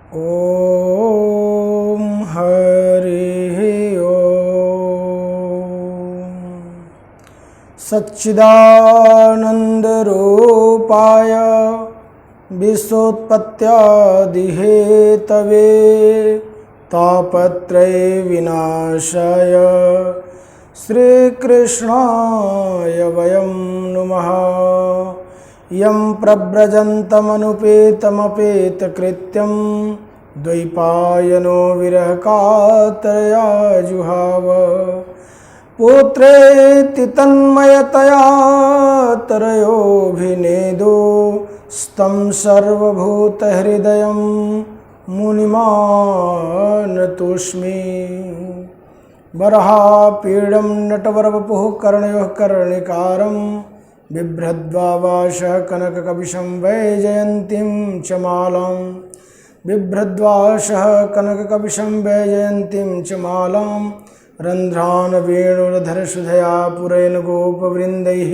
ॐ हरिः ॐ सच्चिदानन्दरूपाय विश्वोत्पत्त्यादिहेतवे तापत्रय विनाशाय श्रीकृष्णाय वयं नुमः। यं प्रव्रजन्तमनुपेतमपेतकृत्यं द्वैपायनो विरहकातरया जुहाव। पुत्रेति तन्मयतया तरयोभिनेदो स्तं सर्वभूतहृदयं मुनिमानतोऽस्मि। वराहपीडं नटवरवपुः कर्णयोः कर्णिकारं बिभ्रद्वावाशः कनककपिशं वैजयन्तीं च मालां। बिभ्रद्वाशः कनककपिशं वैजयन्तीं च मालां। रन्ध्रान् वेणुरधरसुधया पुरैन गोपवृन्दैः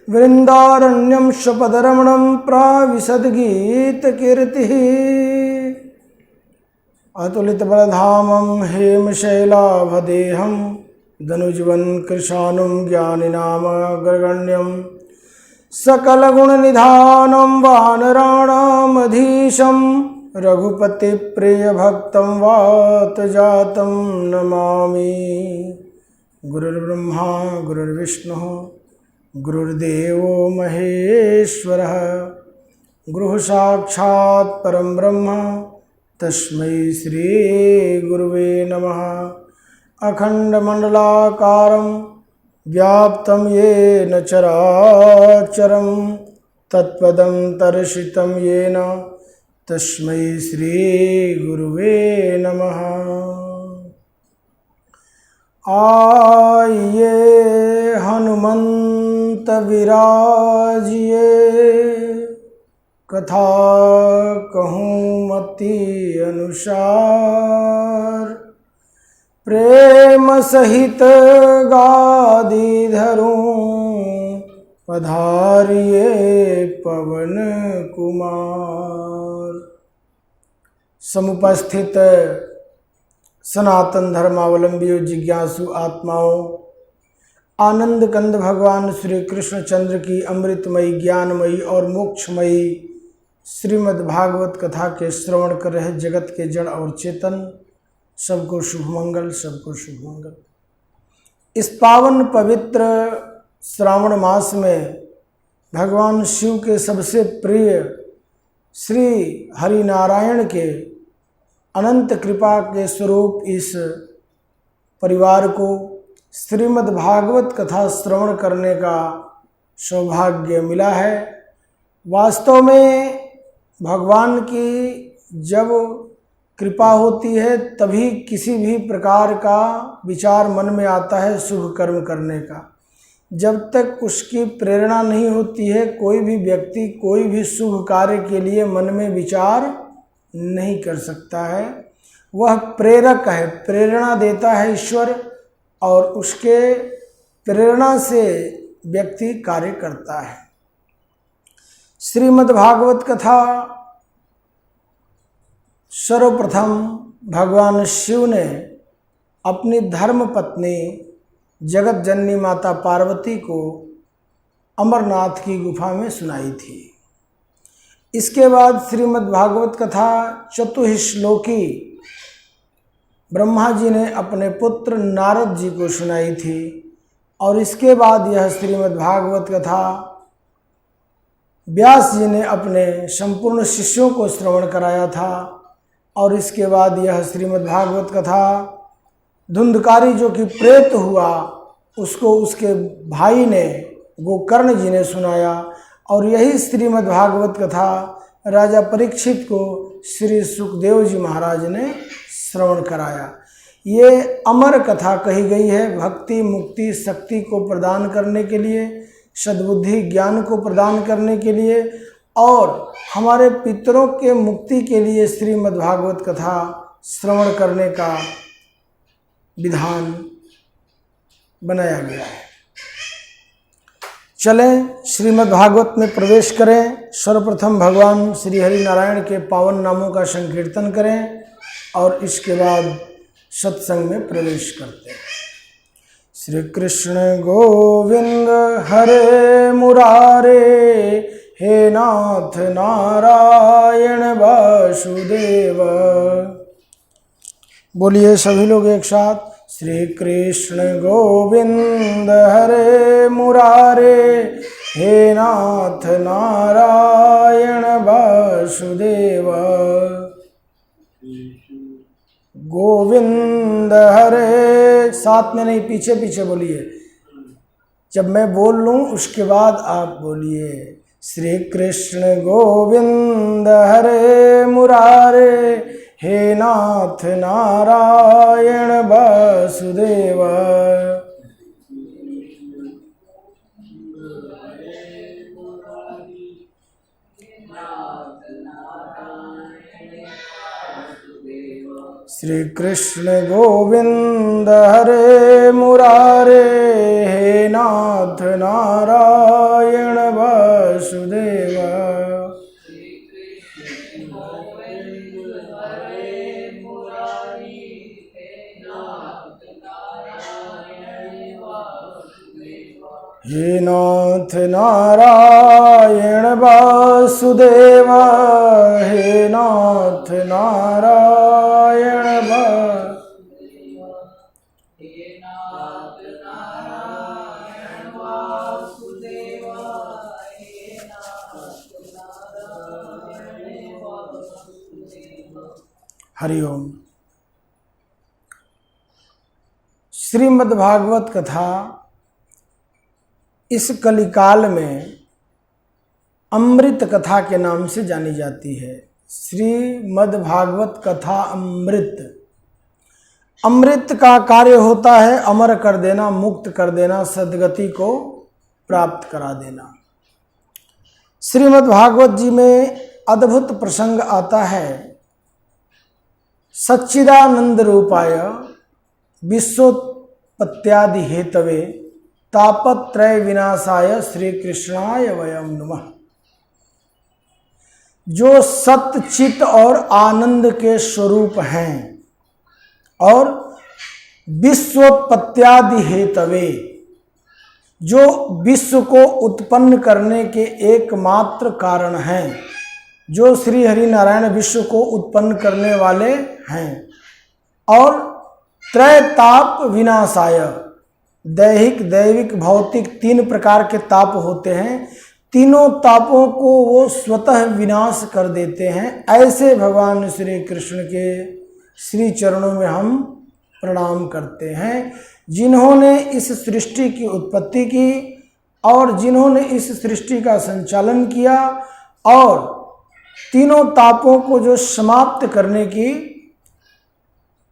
वृन्दारण्यं स्वपदरमणं प्राविशद्गीतकीर्तिः। अतुलितबलधामं हेमशैलाभदेहं दनुजवन्कृशानुं ज्ञानिनामग्रगण्यं सकलगुणनिधानं वानराणामधीशं रघुपतिप्रियभक्तं वातजातं नमामि। गुरुर्ब्रह्मा गुरुर्विष्णुः गुरुर्देवो महेश्वरः गुरुसाक्षात् परं ब्रह्म तस्मै श्री गुरुवे नमः। अखंडमंडलाकारं व्याप्तं येन चराचरं तत्पदं दर्शितं येन तस्मै श्री गुरुवे नमः। आइए हनुमंत विराजिए कथा कहूँ मति अनुसार। प्रेम सहित गादी धरूं पधारिए पवन कुमार। समुपस्थित सनातन धर्मावलंबी जिज्ञासु आत्माओं, आनंद कंद भगवान श्री कृष्ण चंद्र की अमृतमयी ज्ञानमयी और मोक्षमयी श्रीमद् भागवत कथा के श्रवण कर रहे जगत के जड़ और चेतन, सबको शुभ मंगल, सबको शुभ मंगल। इस पावन पवित्र श्रावण मास में भगवान शिव के सबसे प्रिय श्री हरि नारायण के अनंत कृपा के स्वरूप इस परिवार को श्रीमद् भागवत कथा श्रवण करने का सौभाग्य मिला है। वास्तव में भगवान की जब कृपा होती है तभी किसी भी प्रकार का विचार मन में आता है शुभ कर्म करने का। जब तक उसकी प्रेरणा नहीं होती है कोई भी व्यक्ति कोई भी शुभ कार्य के लिए मन में विचार नहीं कर सकता है। वह प्रेरक है, प्रेरणा देता है ईश्वर और उसके प्रेरणा से व्यक्ति कार्य करता है। श्रीमद् भागवत कथा सर्वप्रथम भगवान शिव ने अपनी धर्म पत्नी जगत जननी माता पार्वती को अमरनाथ की गुफा में सुनाई थी। इसके बाद श्रीमद् भागवत कथा चतुश्लोकी ब्रह्मा जी ने अपने पुत्र नारद जी को सुनाई थी और इसके बाद यह श्रीमद् भागवत कथा व्यास जी ने अपने संपूर्ण शिष्यों को श्रवण कराया था और इसके बाद यह श्रीमद् भागवत कथा धुंधकारी जो कि प्रेत हुआ उसको उसके भाई ने गोकर्ण जी ने सुनाया और यही श्रीमद् भागवत कथा राजा परीक्षित को श्री सुखदेव जी महाराज ने श्रवण कराया। ये अमर कथा कही गई है भक्ति मुक्ति शक्ति को प्रदान करने के लिए, सद्बुद्धि ज्ञान को प्रदान करने के लिए और हमारे पितरों के मुक्ति के लिए श्रीमद् भागवत कथा श्रवण करने का विधान बनाया गया है। चलें श्रीमद् भागवत में प्रवेश करें। सर्वप्रथम भगवान श्री हरि नारायण के पावन नामों का संकीर्तन करें और इसके बाद सत्संग में प्रवेश करते हैं। श्री कृष्ण गोविंद हरे मुरारे, हे नाथ नारायण वासुदेव। बोलिए सभी लोग एक साथ। श्री कृष्ण गोविंद हरे मुरारे, हे नाथ नारायण वासुदेव। गोविंद हरे, साथ में नहीं, पीछे पीछे बोलिए। जब मैं बोल लूँ उसके बाद आप बोलिए। श्री कृष्ण गोविंद हरे मुरारे, हे नाथ नारायण वासुदेव। श्री कृष्ण गोविंद हरे मुरारे, हे नाथ नारायण वासुदेव। हे नाथ नारायण वासुदेव, हे नाथ नारायण हरिओम। श्रीमद् भागवत कथा इस कलिकाल में अमृत कथा के नाम से जानी जाती है। श्रीमद् भागवत कथा अमृत। अमृत का कार्य होता है अमर कर देना, मुक्त कर देना, सद्गति को प्राप्त करा देना। श्रीमद् भागवत जी में अद्भुत प्रसंग आता है। सच्चिदानंद रूपाय विश्वोत्पत्त्यादि हेतवे तापत्रय विनाशाय श्री कृष्णाय वयम नमः। जो सत्य चित और आनंद के स्वरूप हैं और विश्वोत्पत्त्यादि हेतवे, जो विश्व को उत्पन्न करने के एकमात्र कारण हैं, जो श्री हरि नारायण विश्व को उत्पन्न करने वाले हैं, और त्रय ताप विनाशाय, दैहिक दैविक भौतिक तीन प्रकार के ताप होते हैं। तीनों तापों को वो स्वतः विनाश कर देते हैं। ऐसे भगवान श्री कृष्ण के श्री चरणों में हम प्रणाम करते हैं, जिन्होंने इस सृष्टि की उत्पत्ति की और जिन्होंने इस सृष्टि का संचालन किया और तीनों तापों को जो समाप्त करने की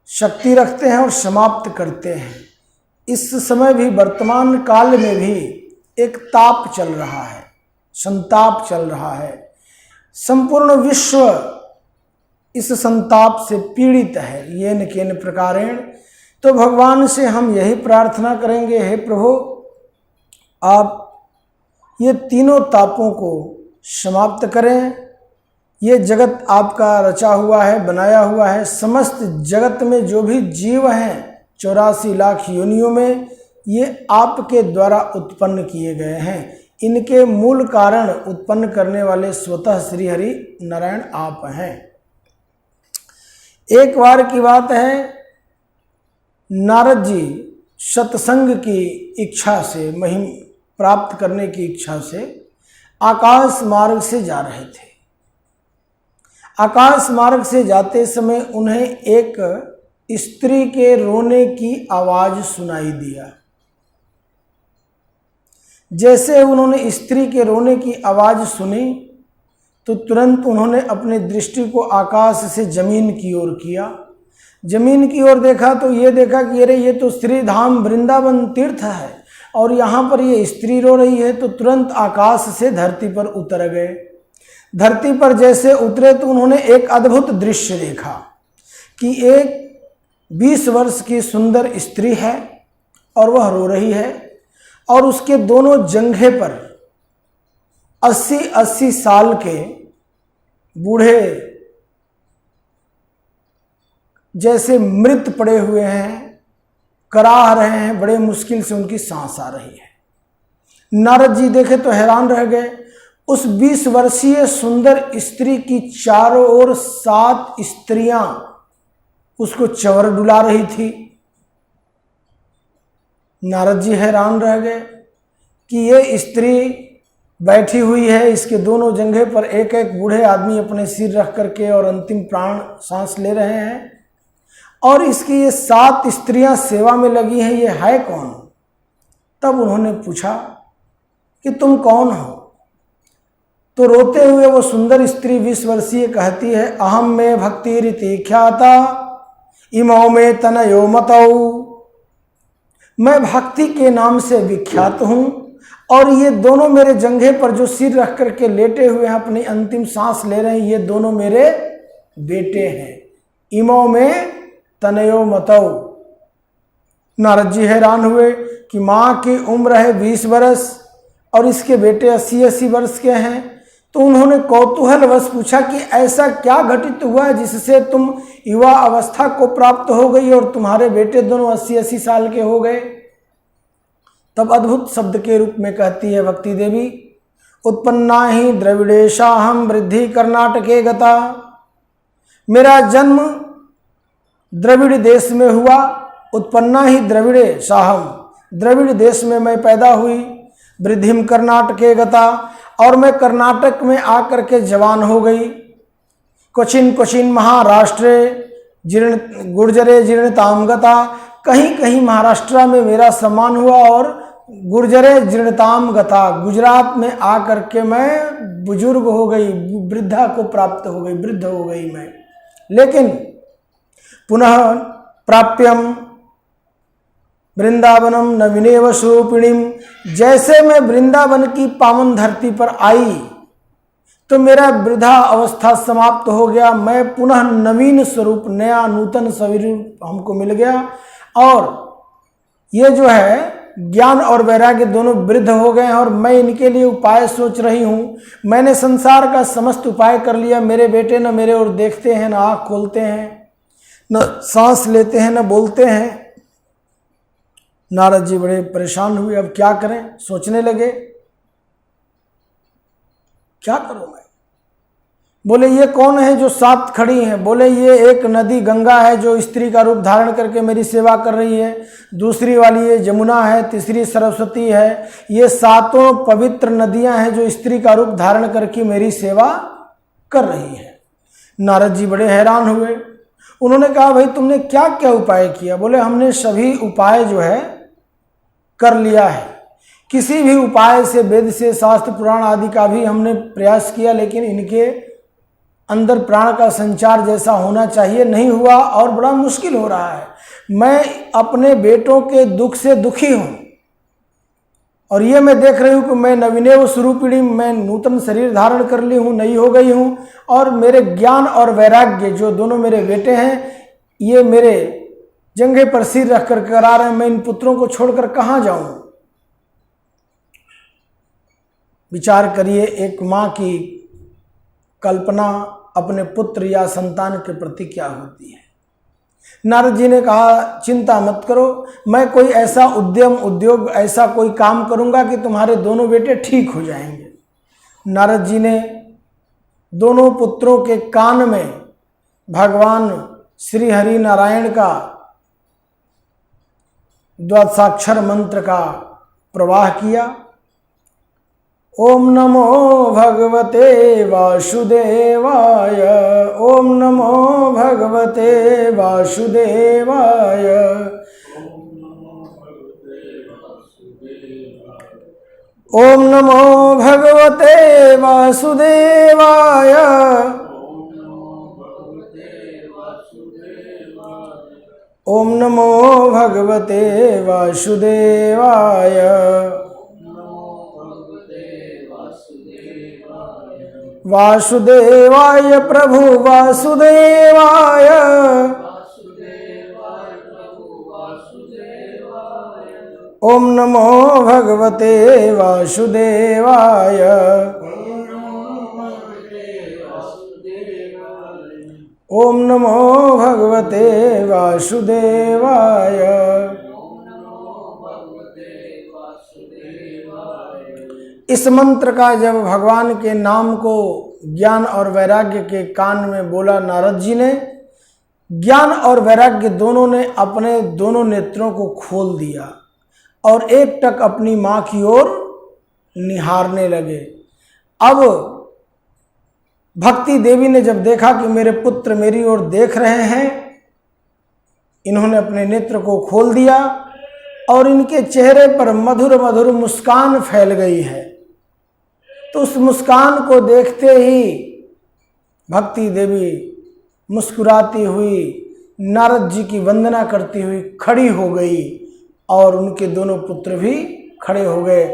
शक्ति रखते हैं और समाप्त करते हैं। इस समय भी वर्तमान काल में भी एक ताप चल रहा है, संताप चल रहा है। संपूर्ण विश्व इस संताप से पीड़ित है, येन केन प्रकारेण। तो भगवान से हम यही प्रार्थना करेंगे, हे प्रभु आप ये तीनों तापों को समाप्त करें। ये जगत आपका रचा हुआ है, बनाया हुआ है। समस्त जगत में जो भी जीव हैं 84 लाख योनियों में, ये आपके द्वारा उत्पन्न किए गए हैं। इनके मूल कारण उत्पन्न करने वाले स्वतः श्री हरि नारायण आप हैं। एक बार की बात है, नारद जी सत्संग की इच्छा से, महिम प्राप्त करने की इच्छा से आकाश मार्ग से जा रहे थे। आकाश मार्ग से जाते समय उन्हें एक स्त्री के रोने की आवाज सुनाई दिया। जैसे उन्होंने स्त्री के रोने की आवाज सुनी तो तुरंत उन्होंने अपनी दृष्टि को आकाश से जमीन की ओर किया। जमीन की ओर देखा तो ये देखा कि अरे ये तो श्री धाम वृंदावन तीर्थ है और यहाँ पर ये स्त्री रो रही है। तो तुरंत आकाश से धरती पर उतर गए। धरती पर जैसे उतरे तो उन्होंने एक अद्भुत दृश्य देखा कि एक 20 वर्ष की सुंदर स्त्री है और वह रो रही है। और उसके दोनों जंघे पर 80-80 साल के बूढ़े जैसे मृत पड़े हुए हैं, कराह रहे हैं, बड़े मुश्किल से उनकी सांस आ रही है। नारद जी देखे तो हैरान रह गए। उस 20 वर्षीय सुंदर स्त्री की चारों ओर 7 स्त्रियां उसको चवर डुला रही थी। नारद जी हैरान रह गए कि ये स्त्री बैठी हुई है, इसके दोनों जंघे पर एक एक बूढ़े आदमी अपने सिर रख करके और अंतिम प्राण सांस ले रहे हैं, और इसकी ये 7 स्त्रियां सेवा में लगी हैं, ये है कौन? तब उन्होंने पूछा कि तुम कौन हो? तो रोते हुए वो सुंदर स्त्री 20 वर्षीय कहती है, अहम में भक्ति रीति ख्याता इमौ में तनयो मतौ। मैं भक्ति के नाम से विख्यात हूं, और ये दोनों मेरे जंघे पर जो सिर रख करके लेटे हुए हैं, अपनी अंतिम सांस ले रहे हैं, ये दोनों मेरे बेटे हैं। इमौ में तनयो मतौ। नारद जी हैरान हुए कि माँ की उम्र है 20 वर्ष और इसके बेटे 80-80 वर्ष के हैं। तो उन्होंने कौतूहलवश पूछा कि ऐसा क्या घटित हुआ जिससे तुम युवा अवस्था को प्राप्त हो गई और तुम्हारे बेटे दोनों 80-80 साल के हो गए? तब अद्भुत शब्द के रूप में कहती है भक्ति देवी, उत्पन्ना ही द्रविड़ेशाहम वृद्धि कर्नाटके गता। मेरा जन्म द्रविड़ देश में हुआ। उत्पन्ना ही द्रविड़े शाहम, द्रविड़ देश में मैं पैदा हुई। वृद्धिम कर्नाटके गता, और मैं कर्नाटक में आकर के जवान हो गई। क्वचिन क्वचिन महाराष्ट्रे जीर्ण गुर्जरे जीर्णताम गता, कहीं कहीं महाराष्ट्र में मेरा सम्मान हुआ, और गुर्जरे जीर्णताम गता, गुजरात में आकर के मैं बुजुर्ग हो गई, वृद्धा को प्राप्त हो गई, वृद्ध हो गई मैं। लेकिन पुनः प्राप्यम वृंदावनम नवीनेव स्वरूपिणीम, जैसे मैं वृंदावन की पावन धरती पर आई तो मेरा वृद्धा अवस्था समाप्त हो गया। मैं पुनः नवीन स्वरूप, नया नूतन स्वरूप हमको मिल गया, और ये जो है ज्ञान और वैराग्य दोनों वृद्ध हो गए हैं, और मैं इनके लिए उपाय सोच रही हूँ। मैंने संसार का समस्त उपाय कर लिया। मेरे बेटे न मेरे ओर देखते हैं, न आँख खोलते हैं, न सांस लेते हैं, न बोलते हैं। नारद जी बड़े परेशान हुए, अब क्या करें? सोचने लगे क्या करूं मैं। बोले ये कौन है जो 7 खड़ी हैं? बोले ये एक नदी गंगा है जो स्त्री का रूप धारण करके मेरी सेवा कर रही है, दूसरी वाली ये जमुना है, तीसरी सरस्वती है। ये 7 पवित्र नदियां हैं जो स्त्री का रूप धारण करके मेरी सेवा कर रही है। नारद जी बड़े हैरान हुए। उन्होंने कहा भाई तुमने क्या क्या उपाय किया? बोले हमने सभी उपाय जो है कर लिया है। किसी भी उपाय से, वेद से, शास्त्र पुराण आदि का भी हमने प्रयास किया, लेकिन इनके अंदर प्राण का संचार जैसा होना चाहिए नहीं हुआ, और बड़ा मुश्किल हो रहा है। मैं अपने बेटों के दुख से दुखी हूँ, और ये मैं देख रही हूँ कि मैं नवीनेव स्वरूपिणी, मैं नूतन शरीर धारण कर ली हूँ, नई हो गई हूँ, और मेरे ज्ञान और वैराग्य जो दोनों मेरे बेटे हैं, ये मेरे जंघे पर सिर रख कर करा रहे हैं। मैं इन पुत्रों को छोड़कर कहाँ जाऊं? विचार करिए, एक माँ की कल्पना अपने पुत्र या संतान के प्रति क्या होती है। नारद जी ने कहा चिंता मत करो, मैं कोई ऐसा उद्योग ऐसा कोई काम करूंगा कि तुम्हारे दोनों बेटे ठीक हो जाएंगे। नारद जी ने दोनों पुत्रों के कान में भगवान श्री हरि नारायण का द्वादशाक्षर मंत्र का प्रवाह किया। ओम नमो भगवते वासुदेवाय, ओम नमो भगवते वासुदेवाय, ओम नमो भगवते वासुदेवाय, ओम नमो भगवते वासुदेवाय, वासुदेवाय प्रभु वासुदेवाय, ओम नमो भगवते वासुदेवाय। ओम नमो भगवते वासुदेवाय। इस मंत्र का जब भगवान के नाम को ज्ञान और वैराग्य के कान में बोला नारद जी ने, ज्ञान और वैराग्य दोनों ने अपने दोनों नेत्रों को खोल दिया और एकटक अपनी माँ की ओर निहारने लगे। अब भक्ति देवी ने जब देखा कि मेरे पुत्र मेरी ओर देख रहे हैं, इन्होंने अपने नेत्र को खोल दिया और इनके चेहरे पर मधुर मधुर मुस्कान फैल गई है। तो उस मुस्कान को देखते ही भक्ति देवी मुस्कुराती हुई नारद जी की वंदना करती हुई खड़ी हो गई और उनके दोनों पुत्र भी खड़े हो गए।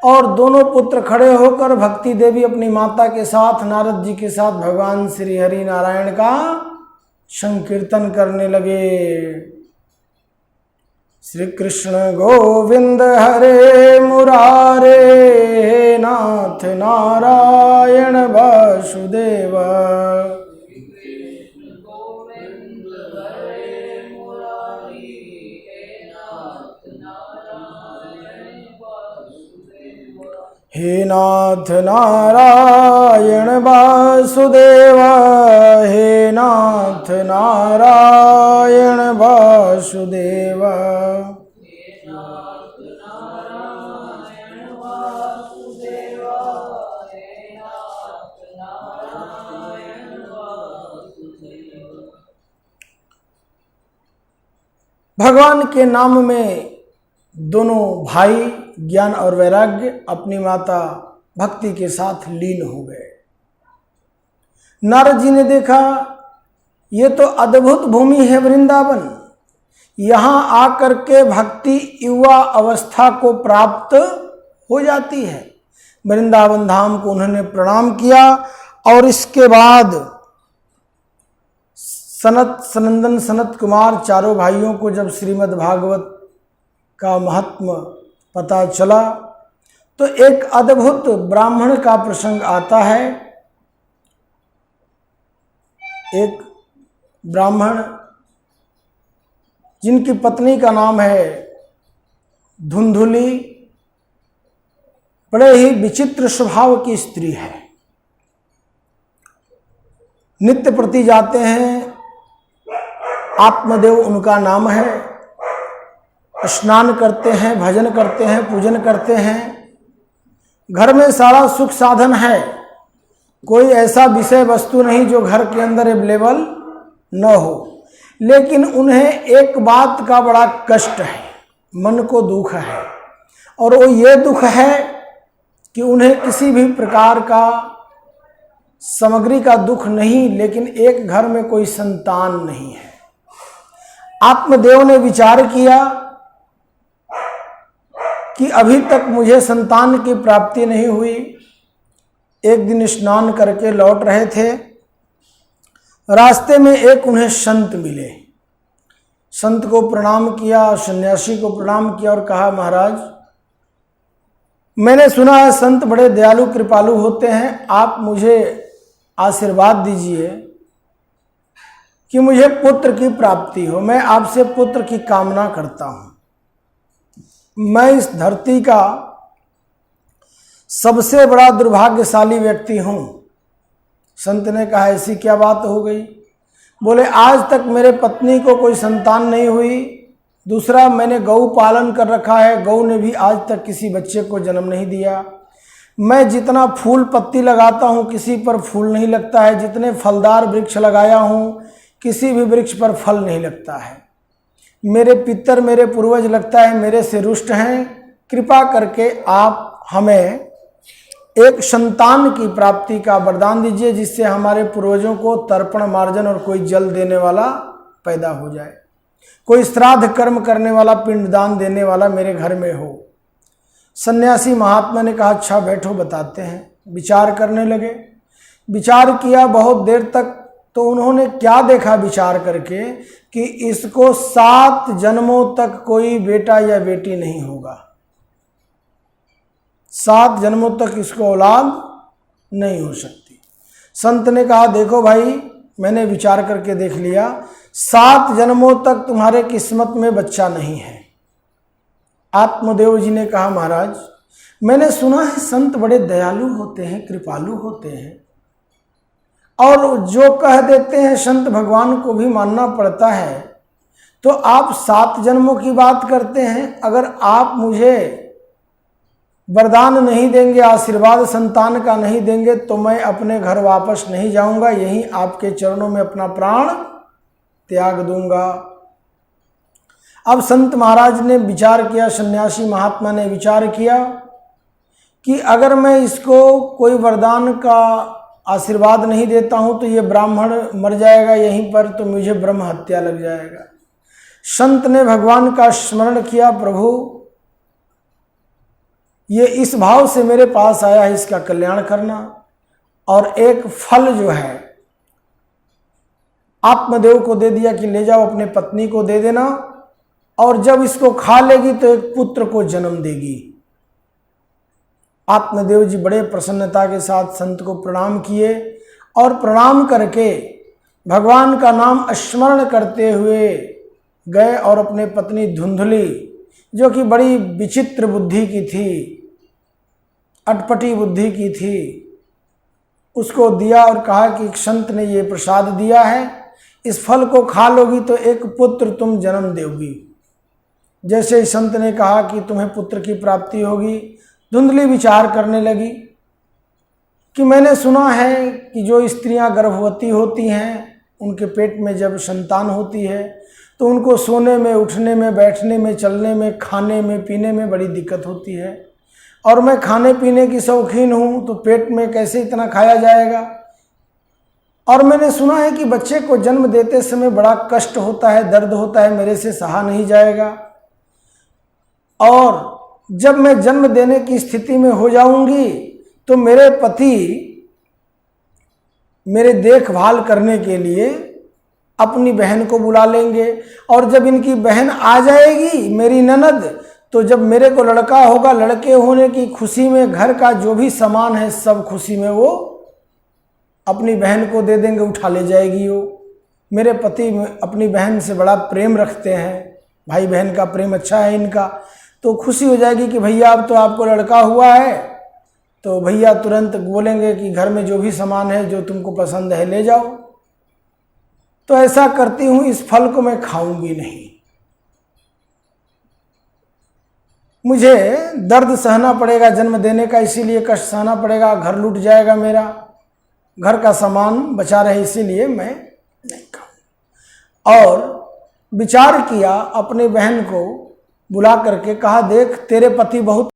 और दोनों पुत्र खड़े होकर भक्ति देवी अपनी माता के साथ नारद जी के साथ भगवान श्री हरि नारायण का संकीर्तन करने लगे। श्री कृष्ण गोविंद हरे मुरारे नाथ नारायण वासुदेव। हे नाथ नारायण वासुदेव, हे नाथ नारायण वासुदेव। भगवान के नाम में दोनों भाई ज्ञान और वैराग्य अपनी माता भक्ति के साथ लीन हो गए। नारद जी ने देखा ये तो अद्भुत भूमि है वृंदावन, यहाँ आकर के भक्ति युवा अवस्था को प्राप्त हो जाती है। वृंदावन धाम को उन्होंने प्रणाम किया और इसके बाद सनत सनंदन सनत कुमार चारों भाइयों को जब श्रीमद् भागवत का महात्म पता चला तो एक अद्भुत ब्राह्मण का प्रसंग आता है। एक ब्राह्मण जिनकी पत्नी का नाम है धुंधुली, बड़े ही विचित्र स्वभाव की स्त्री है। नित्य प्रति जाते हैं, आत्मदेव उनका नाम है, स्नान करते हैं, भजन करते हैं, पूजन करते हैं। घर में सारा सुख साधन है, कोई ऐसा विषय वस्तु नहीं जो घर के अंदर अवेलेबल न हो। लेकिन उन्हें एक बात का बड़ा कष्ट है, मन को दुख है, और वो ये दुख है कि उन्हें किसी भी प्रकार का सामग्री का दुख नहीं, लेकिन एक घर में कोई संतान नहीं है। आत्मदेव ने विचार किया कि अभी तक मुझे संतान की प्राप्ति नहीं हुई। एक दिन स्नान करके लौट रहे थे, रास्ते में एक उन्हें संत मिले। संत को प्रणाम किया, सन्यासी को प्रणाम किया और कहा, महाराज मैंने सुना है संत बड़े दयालु कृपालु होते हैं, आप मुझे आशीर्वाद दीजिए कि मुझे पुत्र की प्राप्ति हो। मैं आपसे पुत्र की कामना करता हूँ। मैं इस धरती का सबसे बड़ा दुर्भाग्यशाली व्यक्ति हूँ। संत ने कहा, ऐसी क्या बात हो गई? बोले, आज तक मेरे पत्नी को कोई संतान नहीं हुई। दूसरा, मैंने गौ पालन कर रखा है, गौ ने भी आज तक किसी बच्चे को जन्म नहीं दिया। मैं जितना फूल पत्ती लगाता हूँ किसी पर फूल नहीं लगता है, जितने फलदार वृक्ष लगाया हूँ किसी भी वृक्ष पर फल नहीं लगता है। मेरे पितर मेरे पूर्वज लगता है मेरे से रुष्ट हैं। कृपा करके आप हमें एक संतान की प्राप्ति का वरदान दीजिए, जिससे हमारे पूर्वजों को तर्पण मार्जन और कोई जल देने वाला पैदा हो जाए, कोई श्राद्ध कर्म करने वाला, पिंडदान देने वाला मेरे घर में हो। सन्यासी महात्मा ने कहा, अच्छा बैठो बताते हैं। विचार करने लगे। विचार किया बहुत देर तक, तो उन्होंने क्या देखा विचार करके कि इसको 7 जन्मों तक कोई बेटा या बेटी नहीं होगा। 7 जन्मों तक इसको औलाद नहीं हो सकती। संत ने कहा देखो भाई, मैंने विचार करके देख लिया, 7 जन्मों तक तुम्हारे किस्मत में बच्चा नहीं है। आत्मदेव जी ने कहा महाराज, मैंने सुना है संत बड़े दयालु होते हैं, कृपालु होते हैं, और जो कह देते हैं संत भगवान को भी मानना पड़ता है। तो आप 7 जन्मों की बात करते हैं, अगर आप मुझे वरदान नहीं देंगे, आशीर्वाद संतान का नहीं देंगे, तो मैं अपने घर वापस नहीं जाऊंगा, यहीं आपके चरणों में अपना प्राण त्याग दूंगा। अब संत महाराज ने विचार किया, सन्यासी महात्मा ने विचार किया कि अगर मैं इसको कोई वरदान का आशीर्वाद नहीं देता हूं तो ये ब्राह्मण मर जाएगा यहीं पर, तो मुझे ब्रह्म हत्या लग जाएगा। संत ने भगवान का स्मरण किया, प्रभु ये इस भाव से मेरे पास आया है, इसका कल्याण करना, और एक फल जो है आत्मदेव को दे दिया कि ले जाओ अपने पत्नी को दे देना, और जब इसको खा लेगी तो एक पुत्र को जन्म देगी। आत्मदेव जी बड़े प्रसन्नता के साथ संत को प्रणाम किए, और प्रणाम करके भगवान का नाम स्मरण करते हुए गए और अपने पत्नी धुंधली, जो कि बड़ी विचित्र बुद्धि की थी, अटपटी बुद्धि की थी, उसको दिया और कहा कि संत ने ये प्रसाद दिया है, इस फल को खा लोगी तो एक पुत्र तुम जन्म दोगी। जैसे ही संत ने कहा कि तुम्हें पुत्र की प्राप्ति होगी, धुंधली विचार करने लगी कि मैंने सुना है कि जो स्त्रियां गर्भवती होती हैं, उनके पेट में जब संतान होती है तो उनको सोने में, उठने में, बैठने में, चलने में, खाने में, पीने में बड़ी दिक्कत होती है, और मैं खाने पीने की शौकीन हूँ, तो पेट में कैसे इतना खाया जाएगा। और मैंने सुना है कि बच्चे को जन्म देते समय बड़ा कष्ट होता है, दर्द होता है, मेरे से सहा नहीं जाएगा, और जब मैं जन्म देने की स्थिति में हो जाऊंगी तो मेरे पति मेरे देखभाल करने के लिए अपनी बहन को बुला लेंगे, और जब इनकी बहन आ जाएगी मेरी ननद, तो जब मेरे को लड़का होगा, लड़के होने की खुशी में घर का जो भी सामान है सब खुशी में वो अपनी बहन को दे देंगे, उठा ले जाएगी वो। मेरे पति अपनी बहन से बड़ा प्रेम रखते हैं, भाई बहन का प्रेम अच्छा है इनका, तो खुशी हो जाएगी कि भैया अब तो आपको लड़का हुआ है, तो भैया तुरंत बोलेंगे कि घर में जो भी सामान है जो तुमको पसंद है ले जाओ। तो ऐसा करती हूं, इस फल को मैं खाऊंगी नहीं, मुझे दर्द सहना पड़ेगा जन्म देने का, इसीलिए कष्ट सहना पड़ेगा, घर लूट जाएगा मेरा, घर का सामान बचा रहे, इसीलिए मैं नहीं खाऊं। और विचार किया, अपने बहन को बुला करके कहा, देख तेरे पति बहुत